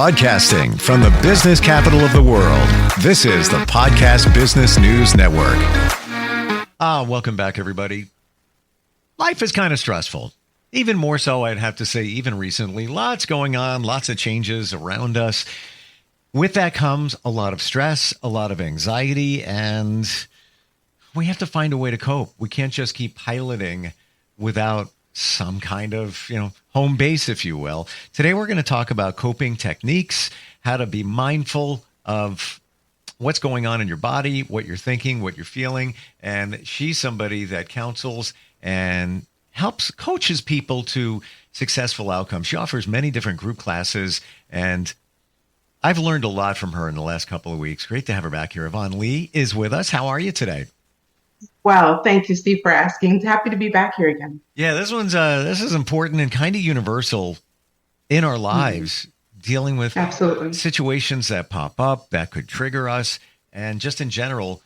Broadcasting from the business capital of the world, this is the Podcast Business News Network. Welcome back, everybody. Life is kind of stressful. Even more so, I'd have to say, even recently. Lots going on, lots of changes around us. With that comes a lot of stress, a lot of anxiety, and we have to find a way to cope. We can't just keep piloting without some kind of, home base, if you will. Today, we're going to talk about coping techniques, how to be mindful of what's going on in your body, what you're thinking, what you're feeling. And she's somebody that counsels and coaches people to successful outcomes. She offers many different group classes, and I've learned a lot from her in the last couple of weeks. Great to have her back here. Yvonne Lee is with us. How are you today? Well, thank you, Steve, for asking. Happy to be back here again. Yeah, this is important and kind of universal in our lives, dealing with Absolutely. situations that pop up that could trigger us, and just in general,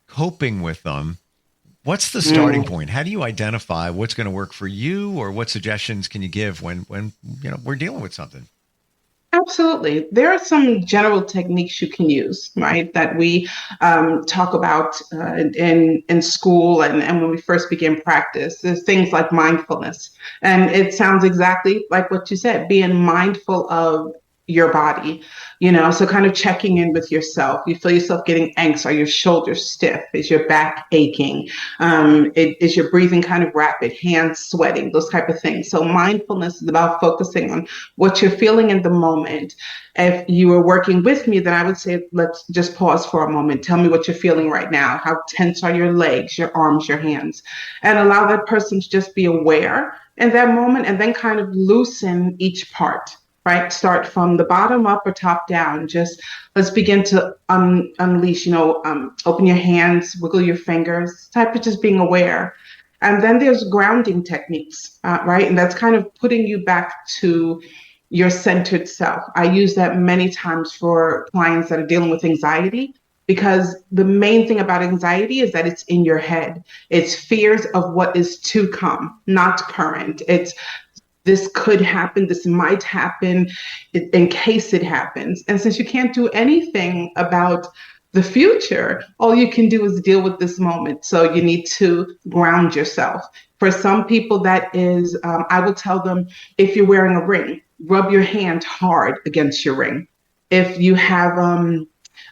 coping with them. What's the starting point? How do you identify what's going to work for you, or what suggestions can you give when we're dealing with something? Absolutely. There are some general techniques you can use, right, that we talk about in school and when we first begin practice. There's things like mindfulness. And it sounds exactly like what you said, being mindful of your body, so kind of checking in with yourself. You feel yourself getting anxious. Are your shoulders stiff? Is your back aching? Is your breathing kind of rapid? Hands sweating? Those type of things. So mindfulness is about focusing on what you're feeling in the moment. If you were working with me, then I would say, let's just pause for a moment. Tell me what you're feeling right now. How tense are your legs, your arms, your hands? And allow that person to just be aware in that moment, and then kind of loosen each part. Right? Start from the bottom up or top down. Just let's begin to unleash, open your hands, wiggle your fingers, type of just being aware. And then there's grounding techniques, right? And that's kind of putting you back to your centered self. I use that many times for clients that are dealing with anxiety, because the main thing about anxiety is that it's in your head. It's fears of what is to come, not current. It's this could happen, this might happen in case it happens. And since you can't do anything about the future, all you can do is deal with this moment. So you need to ground yourself. For some people, that is, I will tell them, if you're wearing a ring, rub your hand hard against your ring. If you have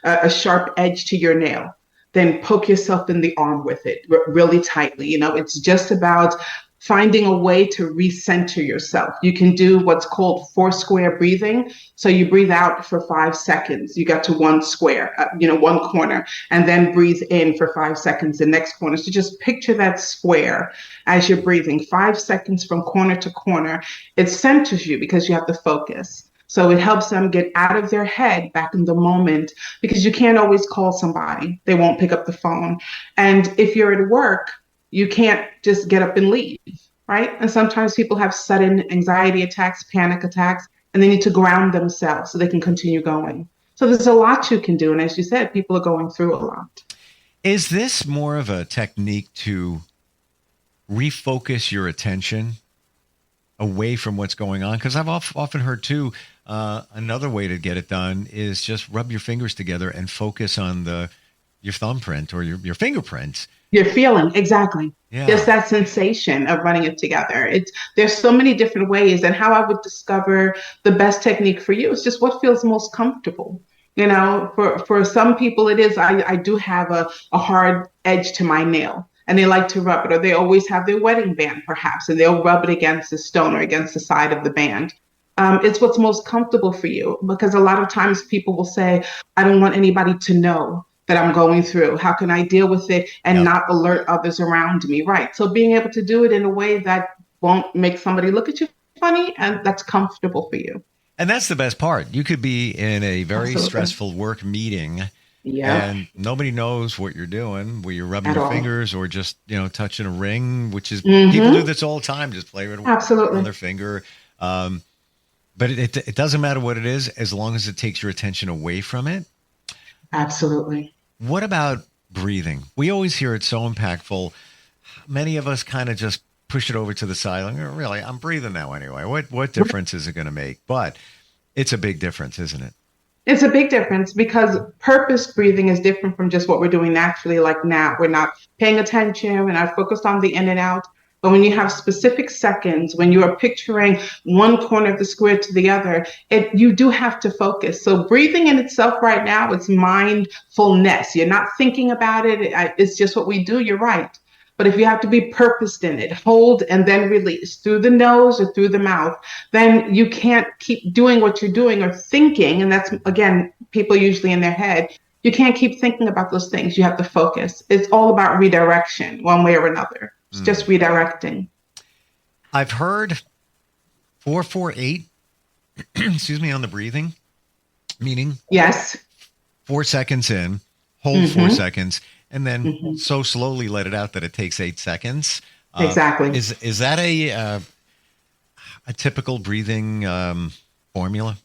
a sharp edge to your nail, then poke yourself in the arm with it really tightly. It's just about finding a way to recenter yourself. You can do what's called 4-square breathing. So you breathe out for 5 seconds. You got to one square, one corner, and then breathe in for 5 seconds, the next corner. So just picture that square as you're breathing, 5 seconds from corner to corner. It centers you because you have to focus. So it helps them get out of their head, back in the moment, because you can't always call somebody. They won't pick up the phone. And if you're at work, you can't just get up and leave, right? And sometimes people have sudden anxiety attacks, panic attacks, and they need to ground themselves so they can continue going. So there's a lot you can do. And as you said, people are going through a lot. Is this more of a technique to refocus your attention away from what's going on? Because I've often heard, too, another way to get it done is just rub your fingers together and focus on your thumbprint or your fingerprints. You're feeling, exactly. Yeah. Just that sensation of running it together. There's so many different ways, and how I would discover the best technique for you is just what feels most comfortable. For some people it is, I do have a hard edge to my nail, and they like to rub it, or they always have their wedding band perhaps, and they'll rub it against the stone or against the side of the band. It's what's most comfortable for you, because a lot of times people will say, I don't want anybody to know that I'm going through. How can I deal with it and not alert others around me? Right. So being able to do it in a way that won't make somebody look at you funny, and that's comfortable for you. And that's the best part. You could be in a very stressful work meeting, and nobody knows what you're doing, where you're rubbing your fingers or just, touching a ring, which is people do this all the time, just play with on their finger. But it doesn't matter what it is, as long as it takes your attention away from it. Absolutely. What about breathing? We always hear it's so impactful. Many of us kind of just push it over to the side. Like, really, I'm breathing now anyway. What difference is it going to make? But It's a big difference, isn't it? It's a big difference because purpose breathing is different from just what we're doing naturally. Like now, we're not paying attention, we're not focused on the in and out. But when you have specific seconds, when you are picturing one corner of the square to the other, you do have to focus. So breathing in itself right now, it's mindfulness. You're not thinking about it. It's just what we do. You're right. But if you have to be purposed in it, hold and then release through the nose or through the mouth, then you can't keep doing what you're doing or thinking. And that's, again, people usually in their head. You can't keep thinking about those things. You have to focus. It's all about redirection one way or another. It's just redirecting. I've heard 4-4-8, excuse me, on the breathing, meaning yes, 4 seconds in, hold 4 seconds, and then so slowly let it out that it takes 8 seconds. Exactly. Is that a typical breathing formula?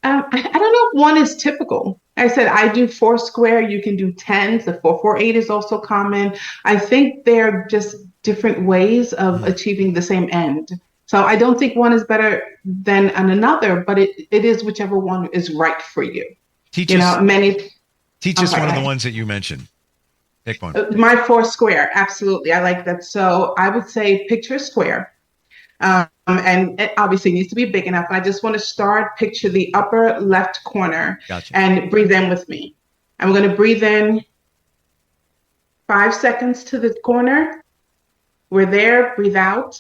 I don't know if one is typical. I said I do 4 square. You can do 10s. The 4-4-8 is also common. I think they're just different ways of achieving the same end. So I don't think one is better than another, but it is whichever one is right for you. Teach us one of the ones that you mentioned. Pick one. My 4 square, absolutely. I like that. So I would say picture a square. And it obviously needs to be big enough. I just want to picture the upper left corner. Gotcha. And breathe in with me. I'm going to breathe in 5 seconds to the corner. We're there, breathe out.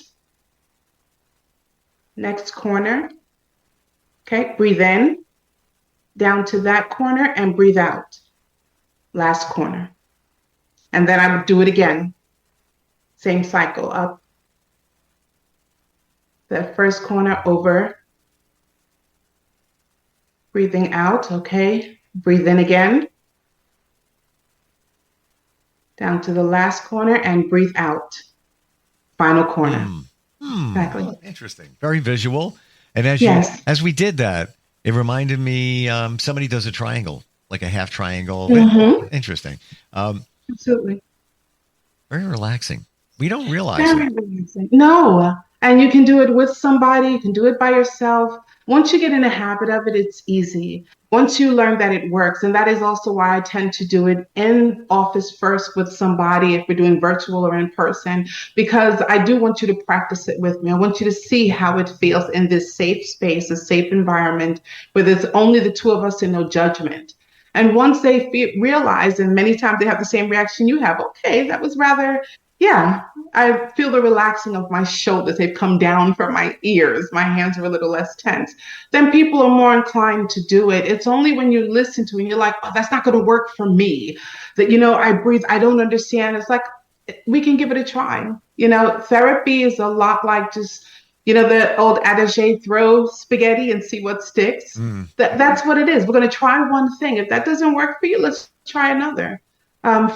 Next corner. Okay, breathe in, down to that corner and breathe out. Last corner. And then I would do it again. Same cycle, up. That first corner over. Breathing out, okay. Breathe in again. Down to the last corner and breathe out. Final corner. Exactly. Interesting. Very visual. And as we did that, it reminded me somebody does a triangle, like a half triangle. Interesting. Absolutely. Very relaxing. We don't realize it. Relaxing. No. And you can do it with somebody. You can do it by yourself. Once you get in a habit of it, it's easy. Once you learn that it works, and that is also why I tend to do it in office first with somebody, if we're doing virtual or in person, because I do want you to practice it with me. I want you to see how it feels in this safe space, a safe environment where there's only the two of us and no judgment. And once they realize, and many times they have the same reaction you have, okay, that was rather, I feel the relaxing of my shoulders. They've come down from my ears. My hands are a little less tense. Then people are more inclined to do it. It's only when you listen to it and you're like, oh, that's not going to work for me. That, I breathe. I don't understand. It's like, we can give it a try. Therapy is a lot like just, the old adage, throw spaghetti and see what sticks. That's what it is. We're going to try one thing. If that doesn't work for you, let's try another.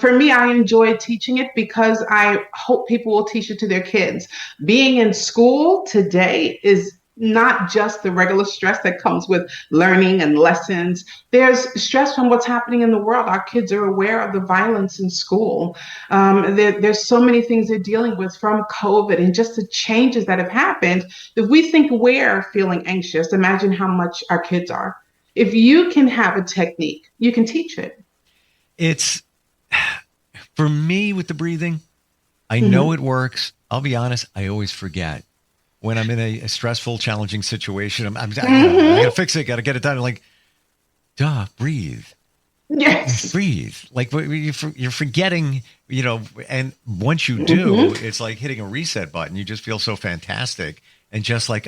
For me, I enjoy teaching it because I hope people will teach it to their kids. Being in school today is not just the regular stress that comes with learning and lessons. There's stress from what's happening in the world. Our kids are aware of the violence in school. There's so many things they're dealing with from COVID and just the changes that have happened. If we think we're feeling anxious, imagine how much our kids are. If you can have a technique, you can teach it. It's... For me, with the breathing, I know it works. I'll be honest, I always forget. When I'm in a stressful, challenging situation, I got to fix it, got to get it done. I'm like, breathe. Yes. Breathe. Like you're forgetting, and once you do, it's like hitting a reset button. You just feel so fantastic. And just like,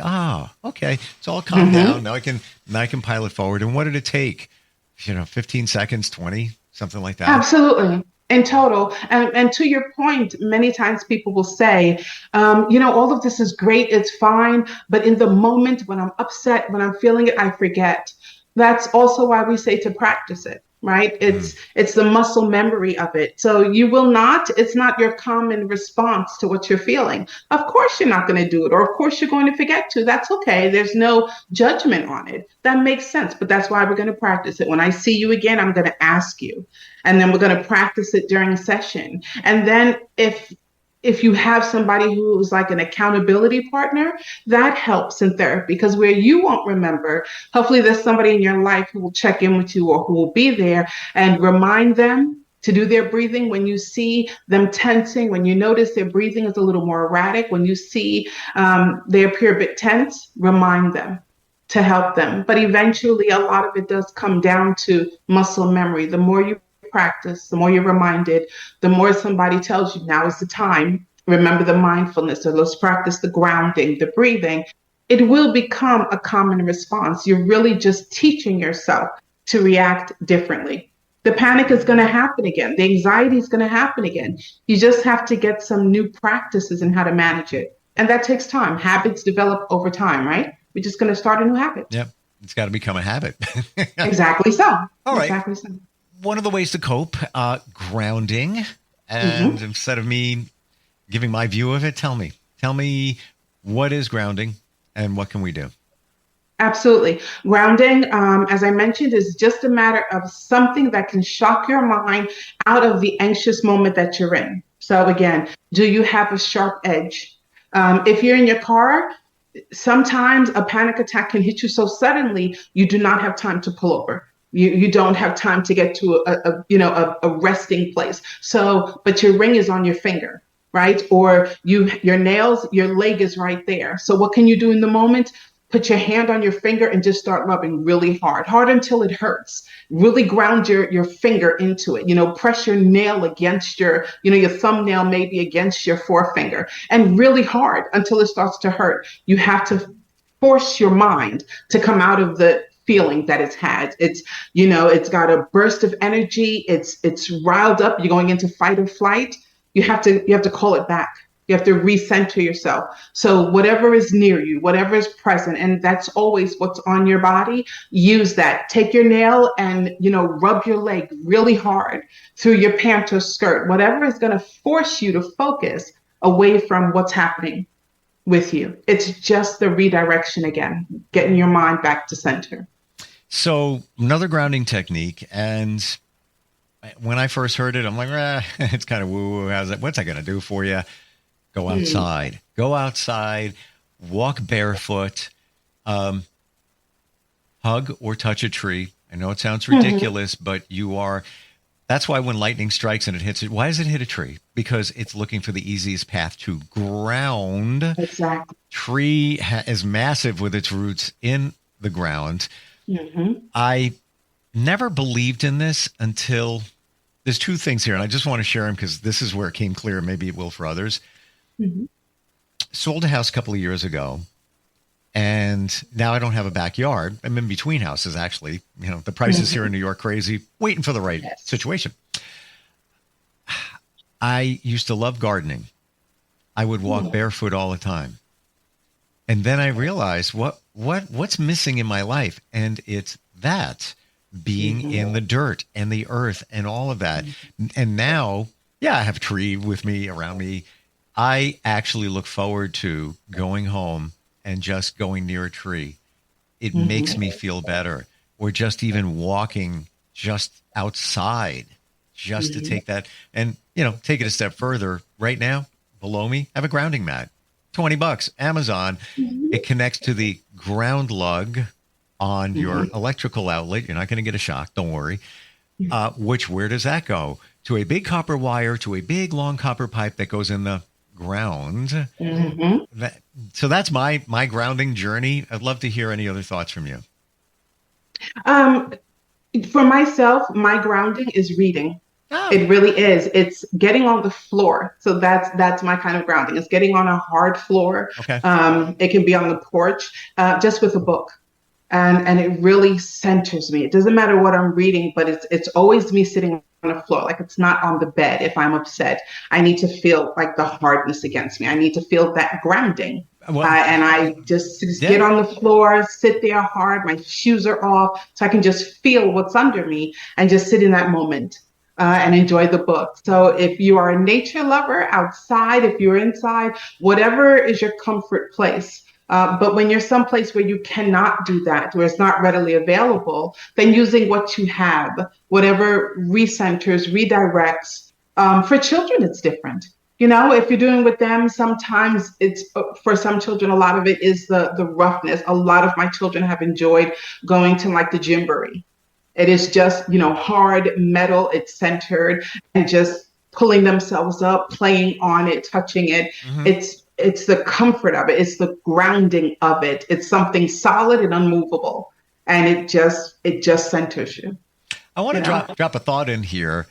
okay, it's all calmed down. Now I can pile it forward. And what did it take? 15 seconds, 20, something like that. Absolutely. In total. And to your point, many times people will say, all of this is great. It's fine. But in the moment when I'm upset, when I'm feeling it, I forget. That's also why we say to practice it, right? It's the muscle memory of it. So it's not your common response to what you're feeling. Of course, you're not going to do it. Or of course, you're going to forget to. That's okay. There's no judgment on it. That makes sense. But that's why we're going to practice it. When I see you again, I'm going to ask you. And then we're going to practice it during session. And then if if you have somebody who's like an accountability partner, that helps in therapy, because where you won't remember, hopefully there's somebody in your life who will check in with you or who will be there and remind them to do their breathing. When you see them tensing, when you notice their breathing is a little more erratic, when you see they appear a bit tense, remind them to help them. But eventually, a lot of it does come down to muscle memory. The more you practice, the more you're reminded, the more somebody tells you, now is the time. Remember the mindfulness, or let's practice the grounding, the breathing. It will become a common response. You're really just teaching yourself to react differently. The panic is going to happen again. The anxiety is going to happen again. You just have to get some new practices in how to manage it. And that takes time. Habits develop over time, right? We're just going to start a new habit. Yep. It's got to become a habit. Exactly so. All right. Exactly so. One of the ways to cope, grounding. And instead of me giving my view of it, tell me what is grounding and what can we do? Absolutely. Grounding, as I mentioned, is just a matter of something that can shock your mind out of the anxious moment that you're in. So again, do you have a sharp edge? If you're in your car, sometimes a panic attack can hit you so suddenly, you do not have time to pull over. You don't have time to get to a resting place. So, but your ring is on your finger, right? Or your nails, your leg is right there. So what can you do in the moment? Put your hand on your finger and just start rubbing really hard until it hurts. Really ground your finger into it. Press your nail against your thumbnail maybe against your forefinger, and really hard until it starts to hurt. You have to force your mind to come out of the feeling that it's had. It's got a burst of energy. It's riled up. You're going into fight or flight. You have to call it back. You have to recenter yourself. So whatever is near you, whatever is present, and that's always what's on your body, use that. Take your nail and, rub your leg really hard through your pant or skirt, whatever is going to force you to focus away from what's happening with you. It's just the redirection again, getting your mind back to center. So another grounding technique, and when I first heard it, I'm like, it's kind of woo-woo. What's that going to do for you? Go outside. Go outside. Walk barefoot. Hug or touch a tree. I know it sounds ridiculous, but that's why when lightning strikes and it hits it, why does it hit a tree? Because it's looking for the easiest path to ground. Exactly. Tree is massive with its roots in the ground. I never believed in this until there's two things here, and I just want to share them because this is where it came clear. Maybe it will for others. Sold a house a couple of years ago, and now I don't have a backyard. I'm in between houses, actually. The prices here in New York crazy, waiting for the right situation. I used to love gardening. I would walk barefoot all the time. And then I realized what's missing in my life, and it's that being in the dirt and the earth and all of that. And now, I have a tree with me, around me. I actually look forward to going home and just going near a tree. It makes me feel better. Or just even walking just outside, just to take that and, take it a step further. Right now, below me, I have a grounding mat. $20, Amazon. It connects to the ground lug on your electrical outlet. You're not going to get a shock. Don't worry. Where does that go? To a big copper wire, to a big long copper pipe that goes in the ground. So that's my grounding journey. I'd love to hear any other thoughts from you. For myself, my grounding is reading. Oh. It really is. It's getting on the floor. So that's my kind of grounding. It's getting on a hard floor. Okay. It can be on the porch, just with a book. And it really centers me. It doesn't matter what I'm reading, but it's always me sitting on the floor. Like, it's not on the bed. If I'm upset, I need to feel like the hardness against me. I need to feel that grounding. And I just get on the floor, sit there hard. My shoes are off, so I can just feel what's under me and just sit in that moment and enjoy the book. So if you are a nature lover, outside, if you're inside, whatever is your comfort place. But when you're someplace where you cannot do that, where it's not readily available, then using what you have, whatever recenters, redirects. For children, it's different. If you're doing with them, sometimes it's for some children, a lot of it is the roughness. A lot of my children have enjoyed going to like the gymboree. It is just, hard metal, it's centered, and just pulling themselves up, playing on it, touching it. Hmm. It's the comfort of it, it's the grounding of it. It's something solid and unmovable. And it just centers you, I want you to know. drop a thought in here.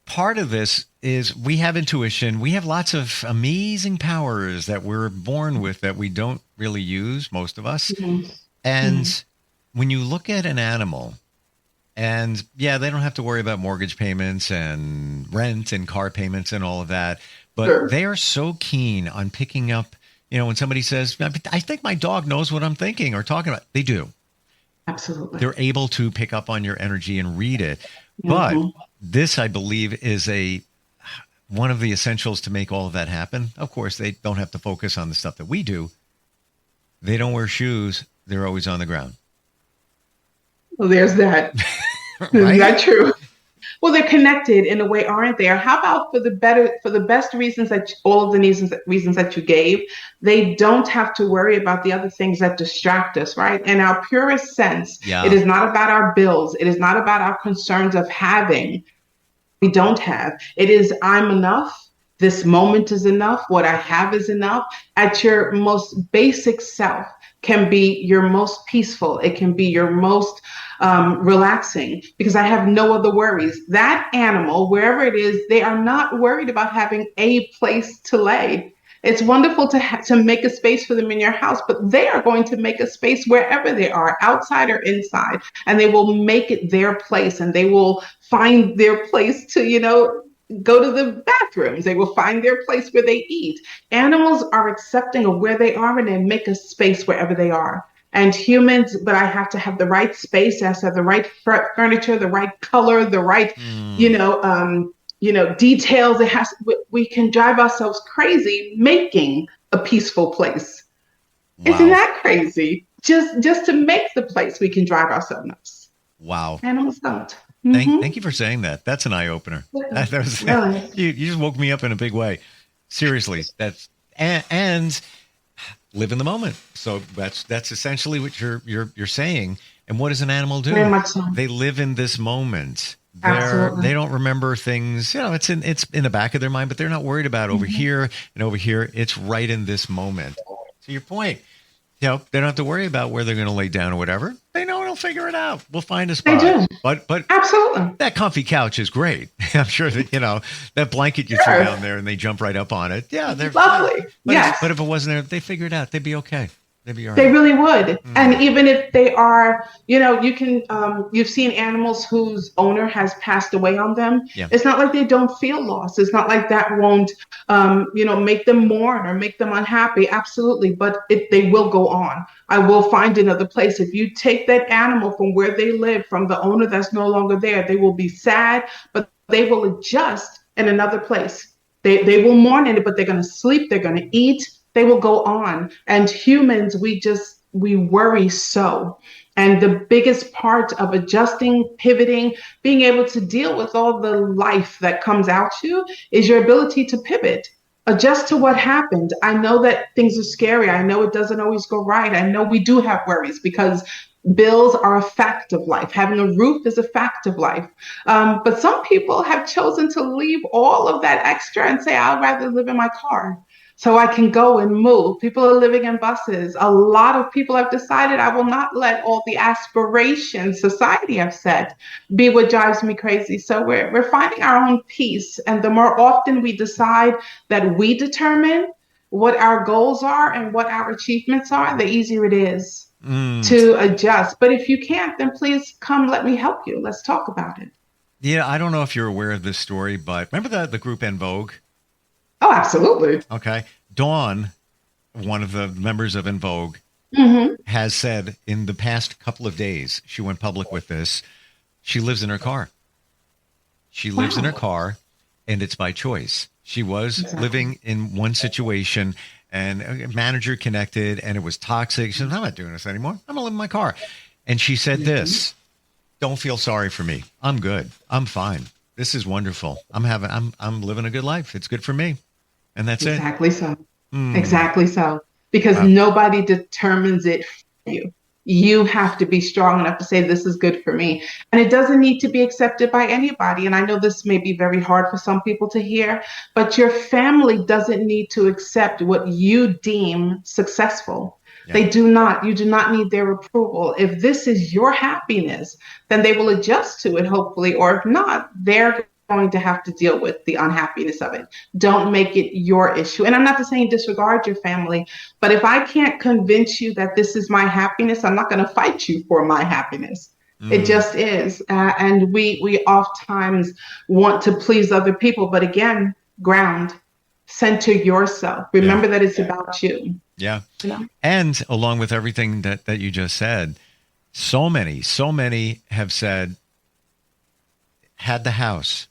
Part of this is we have intuition. We have lots of amazing powers that we're born with that we don't really use, most of us. Mhm. Mhm. And when you look at an animal, and yeah, they don't have to worry about mortgage payments and rent and car payments and all of that, but Sure. they are so keen on picking up, when somebody says, I think my dog knows what I'm thinking or talking about, they do. Absolutely. They're able to pick up on your energy and read it. But Mhm. this, I believe, is one of the essentials to make all of that happen. Of course, they don't have to focus on the stuff that we do. They don't wear shoes. They're always on the ground. Well, there's that. Is Right? that true? Well, they're connected in a way, aren't they? Or how about for the best reasons that all of the reasons that you gave, they don't have to worry about the other things that distract us, right? In our purest sense, it Yeah. is not about our bills. It is not about our concerns of having. We don't have. It is I'm enough. This moment is enough. What I have is enough. At your most basic self can be your most peaceful. It can be your most relaxing because I have no other worries. That animal, wherever it is, they are not worried about having a place to lay. It's wonderful to make a space for them in your house, but they are going to make a space wherever they are, outside or inside, and they will make it their place, and they will find their place to, go to the bathrooms. They will find their place where they eat. Animals are accepting of where they are and they make a space wherever they are. And humans, but I have to have the right space, I have to have the right furniture, the right color, the right, you Mm, know, um, details. We can drive ourselves crazy making a peaceful place. Isn't wow. that crazy? Just to make the place, we can drive ourselves nuts. Wow. Animals don't. Thank you for saying that. That's an eye opener. Yeah, That was really. you just woke me up in a big way. Seriously. That's and live in the moment. So that's essentially what you're saying. And what does an animal Very do? much so. They live in this moment. They Absolutely. don't remember things, it's in the back of their mind, but they're not worried about over Mhm. here and over here. It's right in this moment. To your point. They don't have to worry about where they're going to lay down or whatever. They know they'll figure it out. We'll find a They spot. do. But Absolutely. that comfy couch is great. I'm sure that that blanket you threw Sure. down there and they jump right up on it. Yeah, they're Lovely. Yes. but if it wasn't there, they figure it out. They'd be okay. They'd be all They right. really would. Mm, And even if they are, you've seen animals whose owner has passed away on them. yeah. It's not like they don't feel lost. It's not like that won't, make them mourn or make them unhappy. Absolutely. But they will go on. I will find another place. If you take that animal from where they live, from the owner that's no longer there, they will be sad, but they will adjust in another place. They will mourn in it, but they're going to sleep. They're going to eat. They will go on. And humans, we worry so. And the biggest part of adjusting, pivoting, being able to deal with all the life that comes at you is your ability to pivot, adjust to what happened. I know that things are scary. I know it doesn't always go right. I know we do have worries because bills are a fact of life. Having a roof is a fact of life. But some people have chosen to leave all of that extra and say, I'd rather live in my car so I can go and move. People are living in buses. A lot of people have decided I will not let all the aspirations society have set be what drives me crazy. So we're finding our own peace. And the more often we decide that we determine what our goals are and what our achievements are, the easier it is Mm. to adjust. But if you can't, then please come, let me help you. Let's talk about it. Yeah, I don't know if you're aware of this story, but remember the group En Vogue? Oh, absolutely. Okay. Dawn, one of the members of En Vogue, Hmm. has said in the past couple of days, she went public with this, she lives in her car. She lives in her Wow. car, and it's by choice. She was Exactly. living in one situation, and a manager connected, and it was toxic. She said, I'm not doing this anymore. I'm going to live in my car. And she said Mhm. this, don't feel sorry for me. I'm good. I'm fine. This is wonderful. I'm living a good life. It's good for me. And that's it. Exactly so. Mm. Exactly so. Because Wow. nobody determines it for you. You have to be strong enough to say, this is good for me. And it doesn't need to be accepted by anybody. And I know this may be very hard for some people to hear, but your family doesn't need to accept what you deem successful. Yeah. They do not. You do not need their approval. If this is your happiness, then they will adjust to it, hopefully. Or if not, they're going to have to deal with the unhappiness of it. Don't make it your issue. And I'm not just saying disregard your family, but if I can't convince you that this is my happiness, I'm not going to fight you for my happiness. It Mm. just is. And we oftentimes want to please other people. But again, ground, center yourself. Yeah. Remember that it's about you. Yeah. You know? And along with everything that you just said, so many have said, had the house,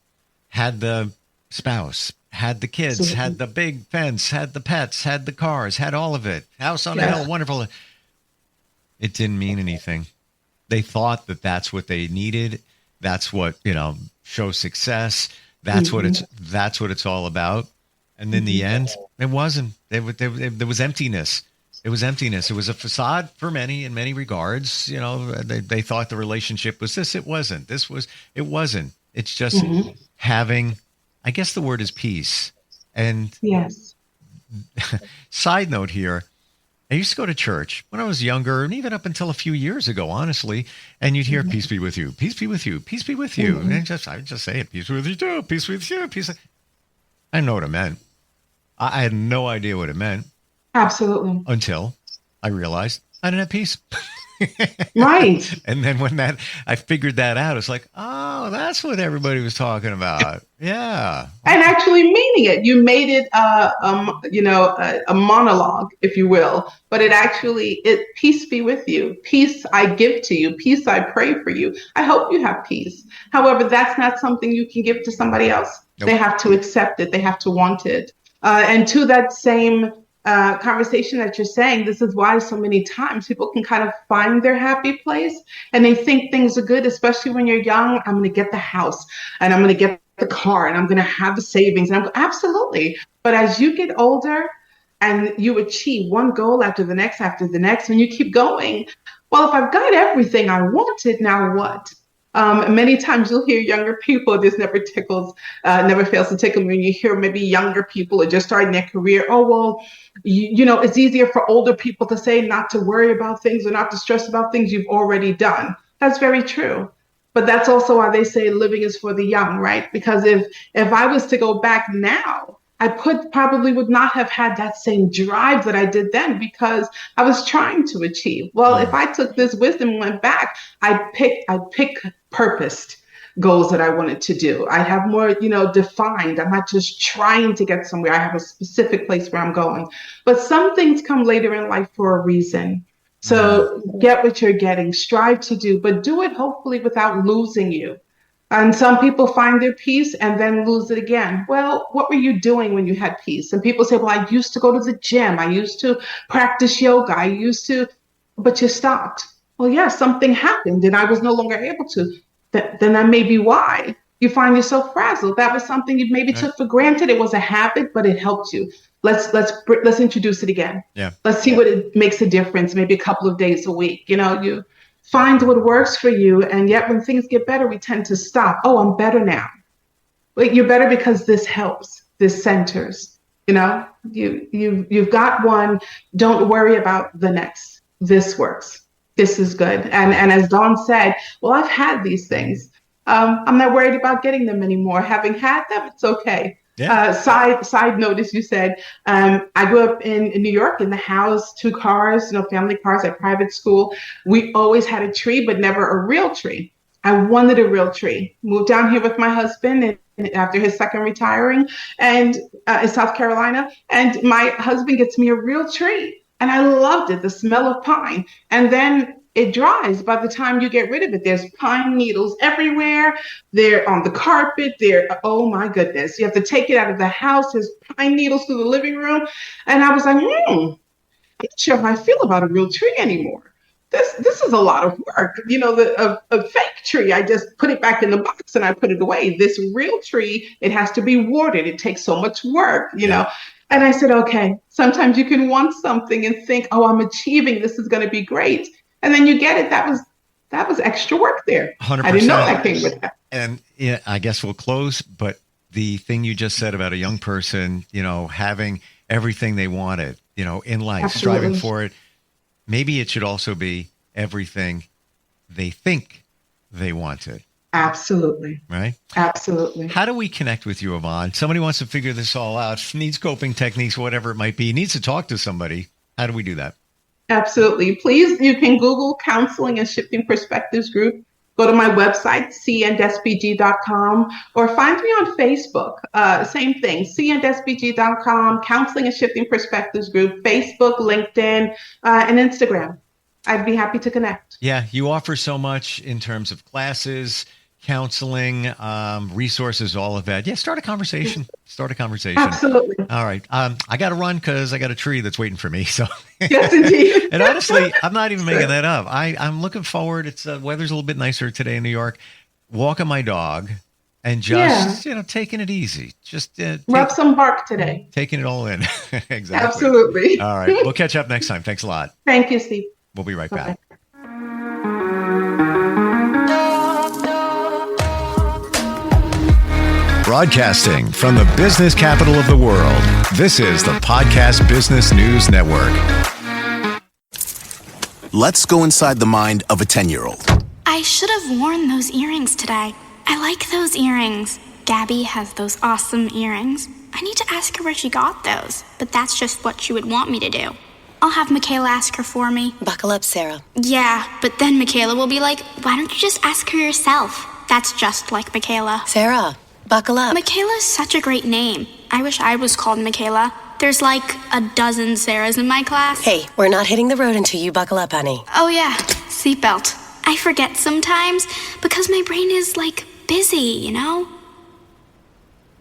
had the spouse, had the kids, Absolutely. had the big fence, had the pets, had the cars, had all of it. House on a Yes. hill, wonderful. It didn't mean anything. They thought that that's what they needed. That's what, shows success. That's what it's all about. And in the end, it wasn't. There was emptiness. It was emptiness. It was a facade for many in many regards. They thought the relationship was this. It wasn't. It wasn't. It's just having, I guess the word is peace. And Yes. side note here, I used to go to church when I was younger, and even up until a few years ago, honestly. And you'd hear, "Peace be with you, peace be with you, peace be with you," and I would just say it, "Peace be with you too, peace be with you, peace." I didn't know what it meant. I had no idea what it meant Absolutely. until I realized I didn't have peace. Right. And then when I figured that out, it's like, oh, that's what everybody was talking about. Yeah. And actually meaning it. You made it, a monologue, if you will, but peace be with you. Peace I give to you. Peace I pray for you. I hope you have peace. However, that's not something you can give to somebody else. Nope. They have to accept it. They have to want it. And to that same conversation that you're saying, this is why so many times people can kind of find their happy place and they think things are good, especially when you're young. I'm going to get the house and I'm going to get the car and I'm going to have the savings. And absolutely. But as you get older and you achieve one goal after the next, and you keep going, well, if I've got everything I wanted, now what? Many times you'll hear younger people, this never fails to tickle me when you hear maybe younger people are just starting their career. Oh, well, it's easier for older people to say not to worry about things or not to stress about things you've already done. That's very true. But that's also why they say living is for the young, right? Because if I was to go back now, I probably would not have had that same drive that I did then because I was trying to achieve. Well, if I took this wisdom and went back, I'd pick purposed goals that I wanted to do. I have more, defined. I'm not just trying to get somewhere. I have a specific place where I'm going. But some things come later in life for a reason. So get what you're getting, strive to do, but do it hopefully without losing you. And some people find their peace and then lose it again. Well, what were you doing when you had peace? And people say, well, I used to go to the gym. I used to practice yoga. But you stopped. Well, yeah, something happened and I was no longer able to. Then that may be why you find yourself frazzled. That was something you maybe took for granted. It was a habit, but it helped you. Let's introduce it again. Yeah. Let's see what it makes a difference. Maybe a couple of days a week. You find what works for you. And yet when things get better, we tend to stop. Oh, I'm better now. But you're better because this helps. This centers. You've got one. Don't worry about the next. This works. This is good. And as Dawn said, well, I've had these things. I'm not worried about getting them anymore. Having had them, it's okay. Yeah. Side note, as you said, I grew up in New York in the house, 2 cars, family cars at private school. We always had a tree, but never a real tree. I wanted a real tree. Moved down here with my husband and after his second retiring and in South Carolina. And my husband gets me a real tree. And I loved it, the smell of pine. And then it dries by the time you get rid of it. There's pine needles everywhere. They're on the carpet. Oh my goodness. You have to take it out of the house. There's pine needles through the living room. And I was like, I'm not sure how I feel about a real tree anymore. This is a lot of work. A fake tree, I just put it back in the box and I put it away. This real tree, it has to be watered. It takes so much work, And I said, okay, sometimes you can want something and think, oh, I'm achieving, this is going to be great. And then you get it. That was extra work there. 100%. I didn't know that came with that. And yeah, I guess we'll close. But the thing you just said about a young person, having everything they wanted, in life, Absolutely. striving for it. Maybe it should also be everything they think they wanted. Absolutely. Right? Absolutely. How do we connect with you, Yvonne? Somebody wants to figure this all out, needs coping techniques, whatever it might be, needs to talk to somebody. How do we do that? Absolutely. Please, you can Google Counseling and Shifting Perspectives Group. Go to my website, cndsbg.com, or find me on Facebook. Same thing, cndsbg.com, Counseling and Shifting Perspectives Group, Facebook, LinkedIn, and Instagram. I'd be happy to connect. Yeah, you offer so much in terms of classes, counseling, resources, all of that. Yeah, start a conversation. Absolutely. All right. I got to run because I got a tree that's waiting for me. So yes, indeed. And honestly, I'm not even making that up. I'm looking forward. It's weather's a little bit nicer today in New York. Walking my dog and just, taking it easy. Just rub some bark today. Taking it all in. Exactly. Absolutely. All right. We'll catch up next time. Thanks a lot. Thank you, Steve. We'll be right back. Broadcasting from the business capital of the world, this is the Podcast Business News Network. Let's go inside the mind of a 10-year-old. I should have worn those earrings today. I like those earrings. Gabby has those awesome earrings. I need to ask her where she got those, but that's just what she would want me to do. I'll have Michaela ask her for me. Buckle up, Sarah. Yeah, but then Michaela will be like, why don't you just ask her yourself? That's just like Michaela. Sarah, buckle up. Michaela's such a great name. I wish I was called Michaela. There's like a dozen Sarahs in my class. Hey, we're not hitting the road until you buckle up, honey. Oh yeah, seatbelt. I forget sometimes because my brain is like busy,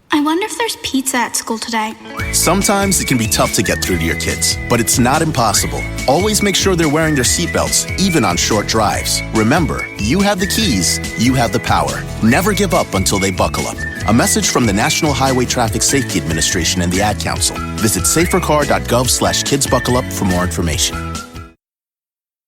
I wonder if there's pizza at school today. Sometimes it can be tough to get through to your kids, but it's not impossible. Always make sure they're wearing their seatbelts, even on short drives. Remember, you have the keys, you have the power. Never give up until they buckle up. A message from the National Highway Traffic Safety Administration and the Ad Council. Visit safercar.gov/kidsbuckleup for more information.